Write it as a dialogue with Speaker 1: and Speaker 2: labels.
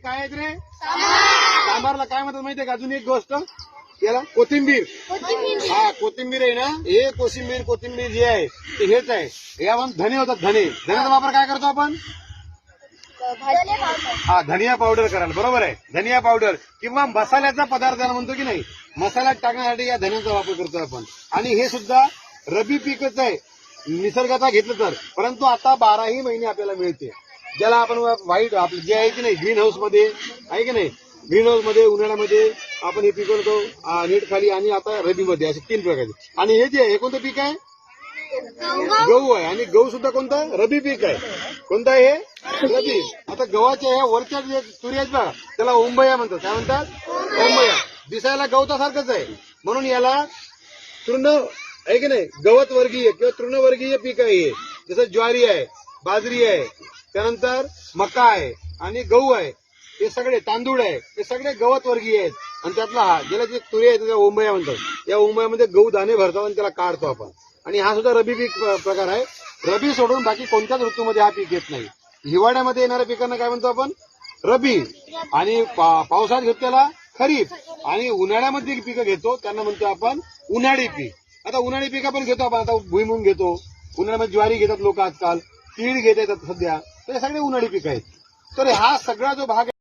Speaker 1: काय आहेत रे? सांबारला काय म्हणतात माहितीये का? अजून एक गोष्ट याला कोथिंबीर. हा कोथिंबीर आहे ना, हे कोथिंबीर जे आहे ते हेच आहे. या आपण धने होतात, धने. धन्याचा वापर काय करतो आपण? हा धनिया पावडर करायला, बरोबर आहे. धनिया पावडर किंवा मसाल्याचा पदार्थ म्हणतो की नाही, मसाल्यात टाकण्यासाठी या धन्याचा वापर करतो आपण. आणि हे सुद्धा रबी पीकच आहे निसर्गाचा घेतलं तर, परंतु आता 12ही महिने आपल्याला मिळते. ज्याला आपण व्हाईट आपलं जे आहे की नाही ग्रीन हाऊस मध्ये आहे की नाही, ग्रीन हाऊस मध्ये उन्हाळ्यामध्ये आपण हे पिकवतो नेट खाली, आणि आता रबीमध्ये, असे 3 प्रकारचे. आणि हे जे आहे हे कोणतं पीक आहे? गहू आहे. आणि गहू सुद्धा कोणतं? रबी पीक आहे. कोणतं आहे हे? रबी. आता गव्हाच्या ह्या वरच्या जे तुरी आहेत बघा, त्याला ओंबया म्हणतात. काय म्हणतात? ओंबया. दिसायला गवतासारखंच आहे, म्हणून याला तृण आहे की नाही, गवत वर्गीय किंवा तृणवर्गीय पीक आहे हे. जसं ज्वारी आहे, बाजरी आहे, त्यानंतर मका आहे आणि गहू आहे. हे सगळे तांदूळ आहे, हे सगळे गवत वर्गीय आहेत. आणि त्यातला हा ज्याला जे तुरी आहे त्याला ओंबया म्हणतात. या ओंबयामध्ये गहू दाणे भरतो आणि त्याला काढतो आपण. आणि हा सुद्धा रबी पीक प्रकार आहे. रबी सोडून बाकी कोणत्याच ऋतूमध्ये हा पीक येत नाही. हिवाळ्यामध्ये येणाऱ्या पिकांना काय म्हणतो आपण? रबी. आणि पावसाळ्यात घेतो त्याला खरीप. आणि उन्हाळ्यामध्ये पिकं घेतो त्यांना म्हणतो आपण उन्हाळी पीक. आता उन्हाळी पीक आपण घेतो, आपण आता भुईमुंग घेतो, उन्हाळ्यामध्ये ज्वारी घेतात लोक आजकाल, तीळ घेत येतात सध्या, तर हे सगळे उन्हाळी पीक आहेत. तर हा सगळा जो भाग